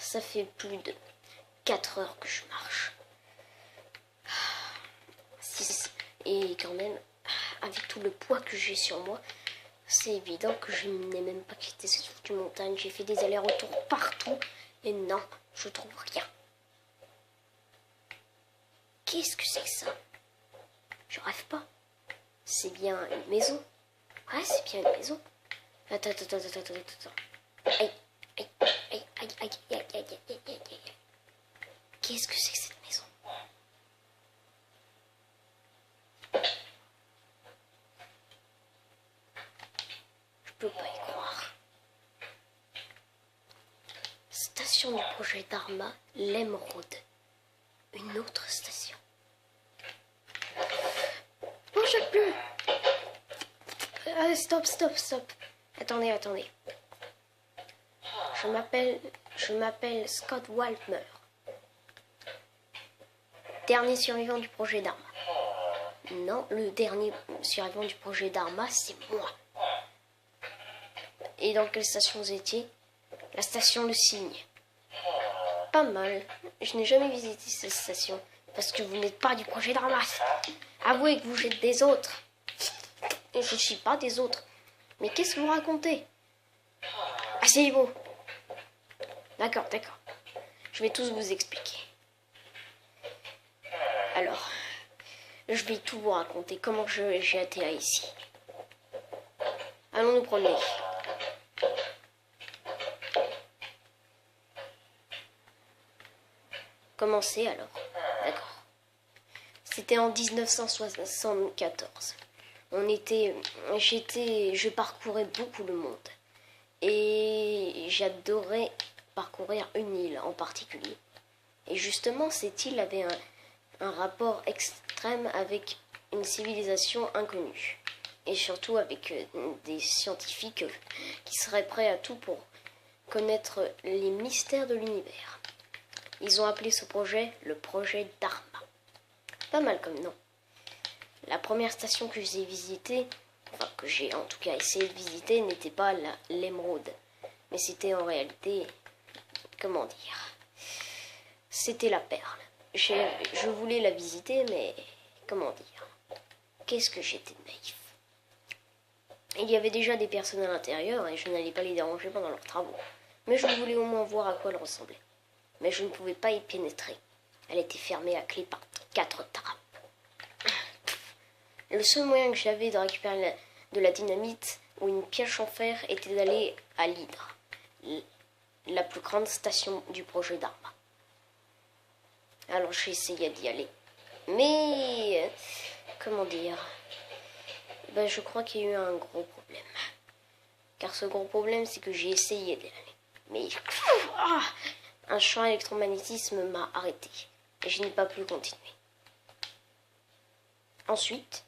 ça fait plus de 4 heures que je marche. Et quand même, avec tout le poids que j'ai sur moi, c'est évident que je n'ai même pas quitté cette foutue montagne. J'ai fait des allers-retours partout et non, je trouve rien. Qu'est-ce que c'est que ça? Je rêve pas. C'est bien une maison. Ouais, c'est bien une maison. Attends. Aïe. Qu'est-ce que c'est que cette maison? Je peux pas y croire. Station du projet Dharma, l'Émeraude. Une autre station. Bouge plus. Stop. Attendez. Je m'appelle Scott Waltmer. Dernier survivant du projet Dharma. Non, le dernier survivant du projet Dharma, c'est moi. Et dans quelle station vous étiez? La station Le Cygne. Pas mal. Je n'ai jamais visité cette station. Parce que vous n'êtes pas du projet Dharma. Avouez que vous êtes des autres. Je ne suis pas des autres. Mais qu'est-ce que vous racontez? Asseyez-vous. D'accord. Je vais tous vous expliquer. Alors, je vais tout vous raconter. Comment j'ai atterri ici. Allons nous promener. Commencez alors. D'accord. C'était en 1974. Je parcourais beaucoup le monde. Et j'adorais parcourir une île en particulier. Et justement, cette île avait un rapport extrême avec une civilisation inconnue. Et surtout avec des scientifiques qui seraient prêts à tout pour connaître les mystères de l'univers. Ils ont appelé ce projet le projet Dharma. Pas mal comme nom. La première station que j'ai visitée, enfin que j'ai en tout cas essayé de visiter, n'était pas l'Émeraude. Mais c'était en réalité, comment dire, c'était la Perle. Je voulais la visiter, mais comment dire, qu'est-ce que j'étais naïf. Il y avait déjà des personnes à l'intérieur et je n'allais pas les déranger pendant leurs travaux. Mais je voulais au moins voir à quoi elle ressemblait. Mais je ne pouvais pas y pénétrer. Elle était fermée à clé par 4 trappes. Le seul moyen que j'avais de récupérer de la dynamite ou une pioche en fer était d'aller à l'Hydre, la plus grande station du projet Dharma. Alors j'ai essayé d'y aller. Mais, comment dire, je crois qu'il y a eu un gros problème. Car ce gros problème, c'est que j'ai essayé d'y aller. Mais un champ électromagnétisme m'a arrêté. Et je n'ai pas pu continuer. Ensuite,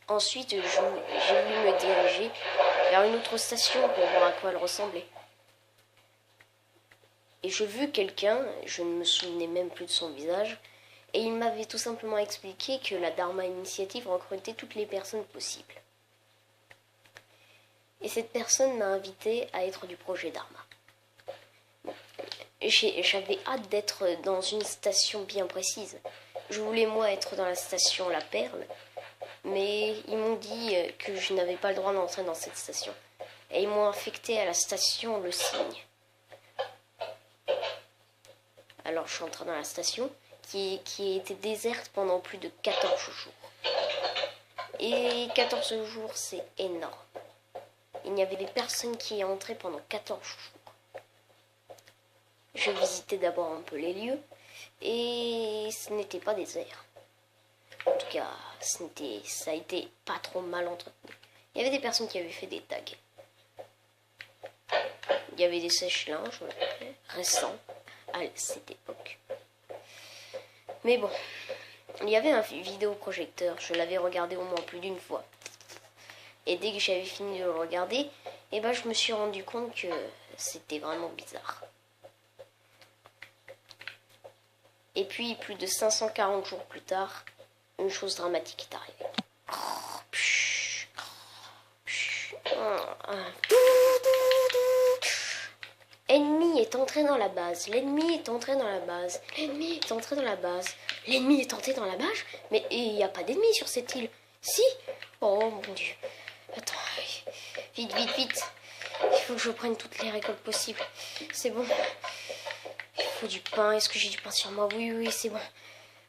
j'ai voulu me diriger vers une autre station pour voir à quoi elle ressemblait. Et j'ai vu quelqu'un, je ne me souvenais même plus de son visage, et il m'avait tout simplement expliqué que la Dharma Initiative recrutait toutes les personnes possibles. Et cette personne m'a invité à être du projet Dharma. J'avais hâte d'être dans une station bien précise. Je voulais moi être dans la station La Perle, mais ils m'ont dit que je n'avais pas le droit d'entrer dans cette station. Et ils m'ont affecté à la station Le Cygne. Alors je suis entrée dans la station qui était déserte pendant plus de 14 jours. Et 14 jours, c'est énorme. Il n'y avait personne qui est entré pendant 14 jours. Je visitais d'abord un peu les lieux et ce n'était pas désert. En tout cas, ça a été pas trop mal entretenu. Il y avait des personnes qui avaient fait des tags. Il y avait des sèche-linges récents à cette époque. Mais bon, il y avait un vidéoprojecteur. Je l'avais regardé au moins plus d'une fois. Et dès que j'avais fini de le regarder, je me suis rendu compte que c'était vraiment bizarre. Et puis, plus de 540 jours plus tard, une chose dramatique est arrivée. Ennemi, L'ennemi est entré dans la base. L'ennemi est entré dans la base. L'ennemi est entré dans la base. L'ennemi est entré dans la base. Mais il n'y a pas d'ennemi sur cette île. Si. Oh mon Dieu. Attends. Vite, vite, vite. Il faut que je prenne toutes les récoltes possibles. C'est bon. Il faut du pain. Est-ce que j'ai du pain sur moi? Oui, oui, c'est bon.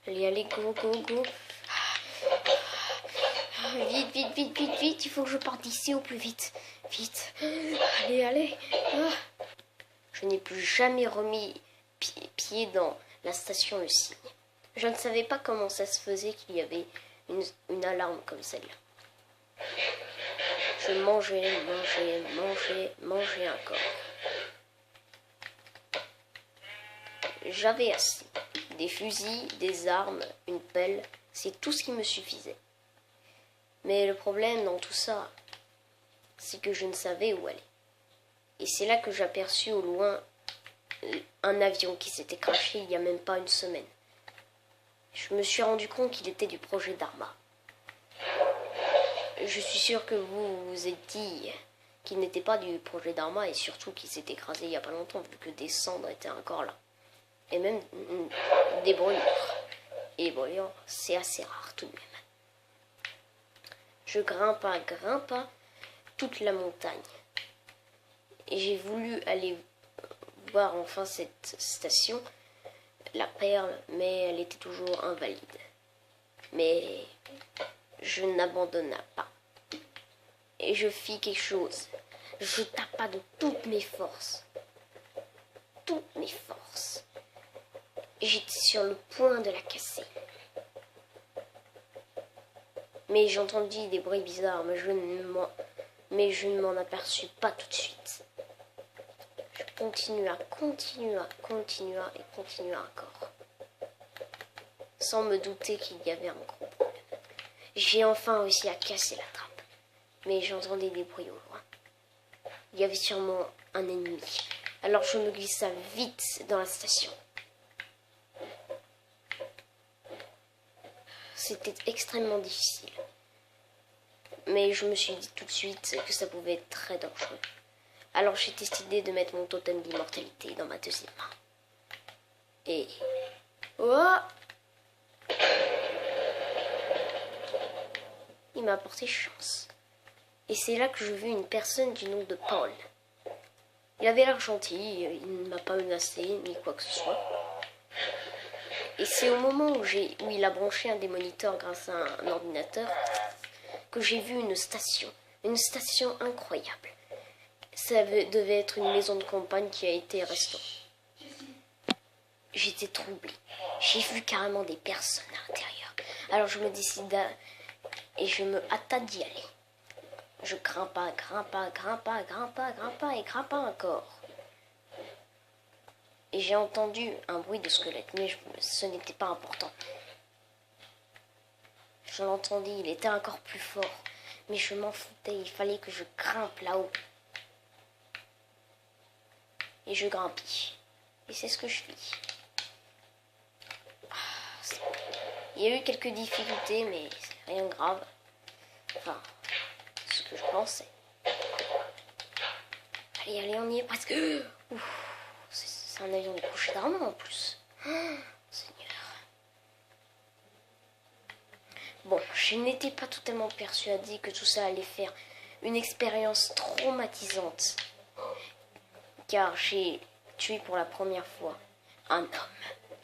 Allez, allez, go, go, go. Vite, vite, vite, vite, vite. Il faut que je parte d'ici au plus vite. Vite. Allez, allez. Je n'ai plus jamais remis pied dans la station Le Cygne. Je ne savais pas comment ça se faisait qu'il y avait une alarme comme celle-là. Je mangeais, mangeais, mangeais, mangeais encore. J'avais assez. Des fusils, des armes, une pelle, c'est tout ce qui me suffisait. Mais le problème dans tout ça, c'est que je ne savais où aller. Et c'est là que j'aperçus au loin un avion qui s'était crashé il n'y a même pas une semaine. Je me suis rendu compte qu'il était du projet Dharma. Je suis sûr que vous vous êtes dit qu'il n'était pas du projet Dharma et surtout qu'il s'est écrasé il n'y a pas longtemps vu que des cendres étaient encore là. Et même des brûlures. Et les brûlures, c'est assez rare tout de même. Je grimpa toute la montagne. Et j'ai voulu aller voir enfin cette station, la Perle, mais elle était toujours invalide. Mais je n'abandonna pas. Et je fis quelque chose. Je tapa de toutes mes forces. Toutes mes forces. J'étais sur le point de la casser. Mais j'entendis des bruits bizarres, mais je ne m'en aperçus pas tout de suite. Je continua encore. Sans me douter qu'il y avait un gros problème. J'ai enfin réussi à casser la trappe. Mais j'entendais des bruits au loin. Il y avait sûrement un ennemi. Alors je me glissa vite dans la station. C'était extrêmement difficile. Mais je me suis dit tout de suite que ça pouvait être très dangereux. Alors j'ai décidé de mettre mon totem d'immortalité dans ma deuxième main. Et... oh! Il m'a apporté chance. Et c'est là que je vis une personne du nom de Paul. Il avait l'air gentil, il ne m'a pas menacé, ni quoi que ce soit. Et c'est au moment où il a branché un des moniteurs grâce à un ordinateur que j'ai vu une station incroyable. Ça devait être une maison de campagne qui a été restaurée. J'étais troublée. J'ai vu carrément des personnes à l'intérieur. Alors je me décida et je me hâta d'y aller. Je grimpa et grimpa encore. Et j'ai entendu un bruit de squelette, mais ce n'était pas important. Je l'entendis, il était encore plus fort. Mais je m'en foutais, il fallait que je grimpe là-haut. Et je grimpis. Et c'est ce que je fis. Il y a eu quelques difficultés, mais c'est rien de grave. Enfin, ce que je pensais. Allez, allez, on y est presque. Ouf, c'est un avion de coucher d'armes en plus. Oh, Seigneur. Bon, je n'étais pas totalement persuadée que tout ça allait faire une expérience traumatisante. Car j'ai tué pour la première fois un homme.